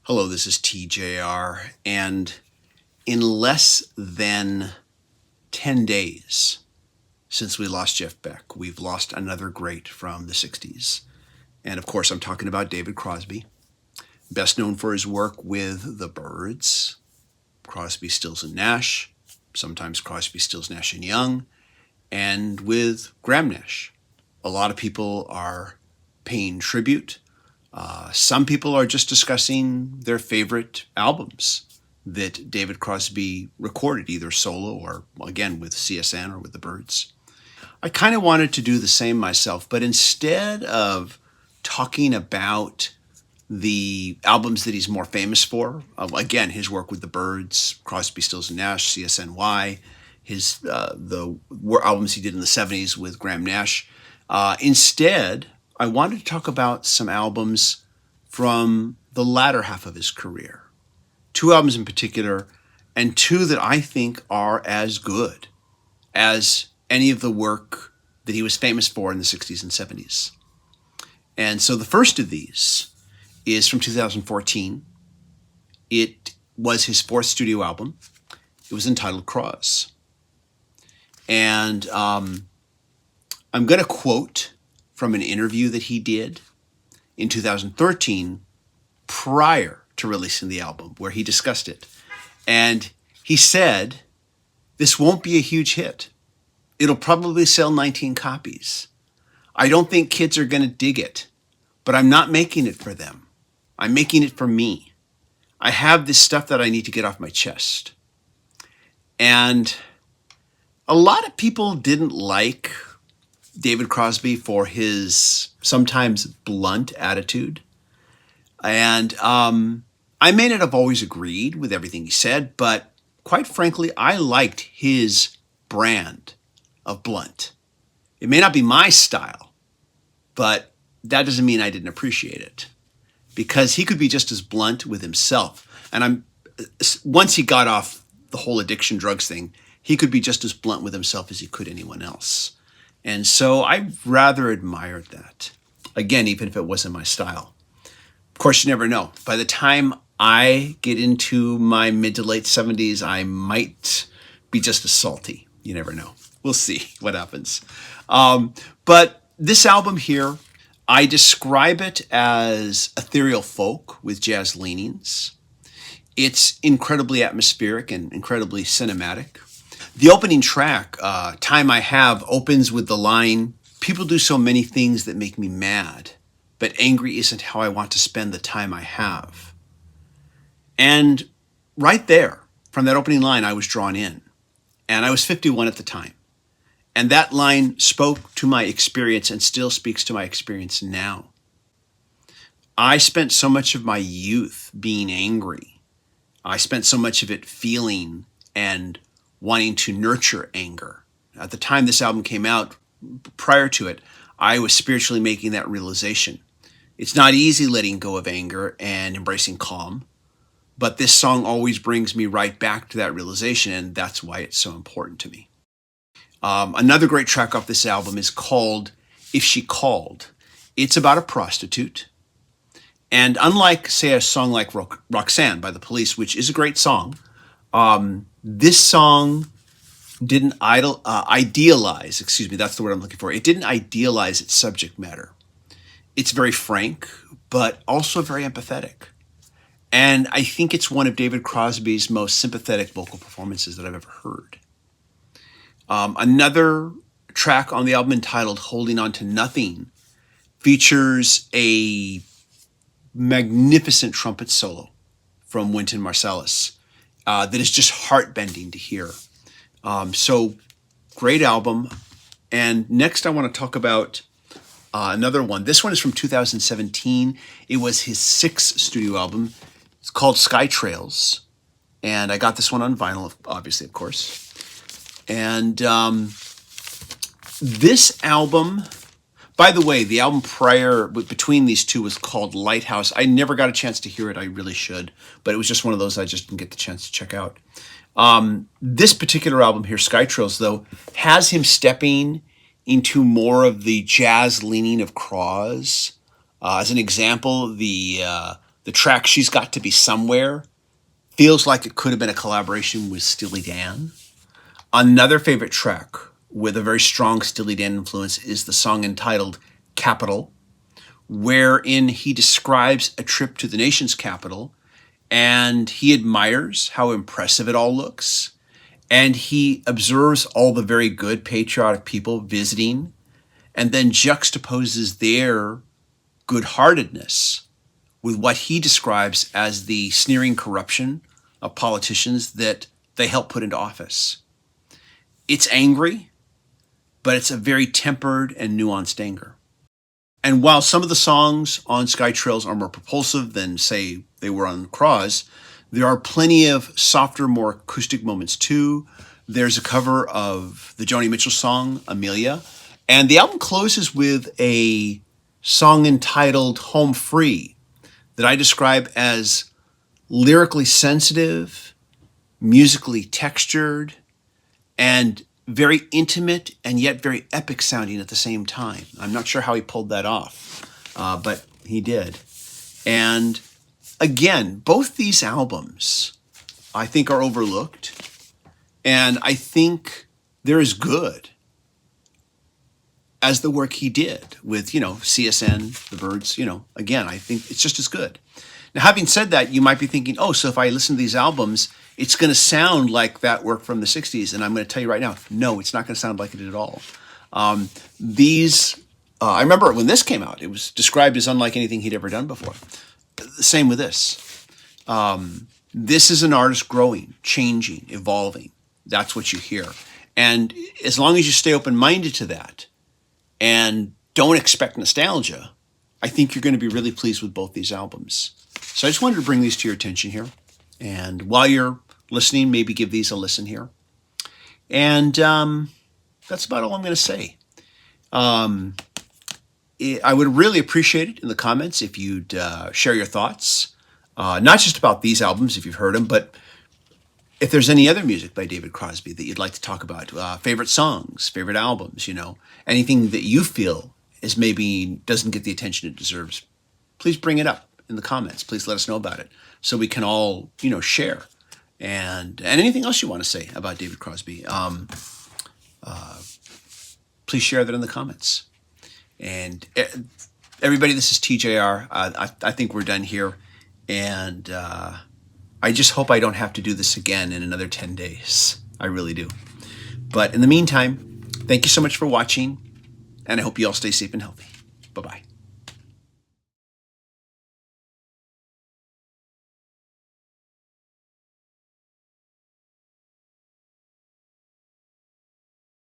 Hello, this is TJR, and in less than 10 days since we lost Jeff Beck, we've lost another great from the 60s. And of course, I'm talking about David Crosby, best known for his work with the Byrds, Crosby, Stills, and Nash, sometimes Crosby, Stills, Nash, and Young, and with Graham Nash. A lot of people are paying tribute. Some people are just discussing their favorite albums that David Crosby recorded, either solo or, again, with CSN or with the Byrds. I kind of wanted to do the same myself, but instead of talking about the albums that he's more famous for, again, his work with the Byrds, Crosby, Stills, and Nash, CSNY, the albums he did in the 70s with Graham Nash, instead, I wanted to talk about some albums from the latter half of his career. Two albums in particular, and two that I think are as good as any of the work that he was famous for in the 60s and 70s. And so the first of these is from 2014. It was his fourth studio album. It was entitled Crosby. And I'm going to quote from an interview that he did in 2013 prior to releasing the album, where he discussed it. And he said, "This won't be a huge hit. It'll probably sell 19 copies. I don't think kids are going to dig it, but I'm not making it for them. I'm making it for me. I have this stuff that I need to get off my chest." And a lot of people didn't like David Crosby for his sometimes blunt attitude. And I may not have always agreed with everything he said, but quite frankly, I liked his brand of blunt. It may not be my style, but that doesn't mean I didn't appreciate it, because he could be just as blunt with himself. And once he got off the whole addiction drugs thing, he could be just as blunt with himself as he could anyone else. And so I rather admired that. Again, even if it wasn't my style. Of course, you never know. By the time I get into my mid to late 70s, I might be just as salty. You never know. We'll see what happens. But this album here, I describe it as ethereal folk with jazz leanings. It's incredibly atmospheric and incredibly cinematic. The opening track, Time I Have, opens with the line, "People do so many things that make me mad, but angry isn't how I want to spend the time I have." And right there, from that opening line, I was drawn in. And I was 51 at the time. And that line spoke to my experience and still speaks to my experience now. I spent so much of my youth being angry. I spent so much of it feeling and wanting to nurture anger. At the time this album came out, prior to it, I was spiritually making that realization. It's not easy letting go of anger and embracing calm, but this song always brings me right back to that realization, and that's why it's so important to me. Another great track off this album is called If She Called. It's about a prostitute. And unlike, say, a song like Roxanne by the Police, which is a great song, this song didn't idealize, that's the word I'm looking for. It didn't idealize its subject matter. It's very frank, but also very empathetic. And I think it's one of David Crosby's most sympathetic vocal performances that I've ever heard. Another track on the album entitled Holding On to Nothing features a magnificent trumpet solo from Wynton Marsalis that is just heart-bending to hear. So great album. And next I want to talk about another one. This one is from 2017. It was his sixth studio album. It's called Sky Trails. And I got this one on vinyl, obviously, of course. And this album, by the way, the album between these two was called Lighthouse. I never got a chance to hear it. I really should. But it was just one of those I just didn't get the chance to check out. This particular album here, Sky Trails, though, has him stepping into more of the jazz leaning of Crosby. As an example, the The track She's Got to Be Somewhere feels like it could have been a collaboration with Steely Dan. Another favorite track with a very strong Steely Dan influence is the song entitled Capital, wherein he describes a trip to the nation's capital, and he admires how impressive it all looks, and he observes all the very good patriotic people visiting, and then juxtaposes their good-heartedness with what he describes as the sneering corruption of politicians that they help put into office. It's angry, but it's a very tempered and nuanced anger. And while some of the songs on Sky Trails are more propulsive than, say, they were on Cross, there are plenty of softer, more acoustic moments too. There's a cover of the Joni Mitchell song, Amelia. And the album closes with a song entitled Home Free that I describe as lyrically sensitive, musically textured, and very intimate and yet very epic sounding at the same time. I'm not sure how he pulled that off, but he did. And again, both these albums I think are overlooked, and I think they're as good as the work he did with, CSN, The Byrds, again, I think it's just as good. Now, having said that, you might be thinking, oh, so if I listen to these albums, it's going to sound like that work from the 60s. And I'm going to tell you right now, no, it's not going to sound like it at all. I remember when this came out, it was described as unlike anything he'd ever done before. The same with this. This is an artist growing, changing, evolving. That's what you hear. And as long as you stay open-minded to that and don't expect nostalgia, I think you're going to be really pleased with both these albums. So I just wanted to bring these to your attention here. And while you're listening, maybe give these a listen here. And that's about all I'm going to say. I would really appreciate it in the comments if you'd share your thoughts, not just about these albums, if you've heard them, but if there's any other music by David Crosby that you'd like to talk about, favorite songs, favorite albums, anything that you feel is maybe doesn't get the attention it deserves, please bring it up in the comments. Please let us know about it so we can all, share. And anything else you want to say about David Crosby, please share that in the comments. And everybody, this is TJR. I think we're done here. And I just hope I don't have to do this again in another 10 days. I really do. But in the meantime, thank you so much for watching. And I hope you all stay safe and healthy. Bye-bye.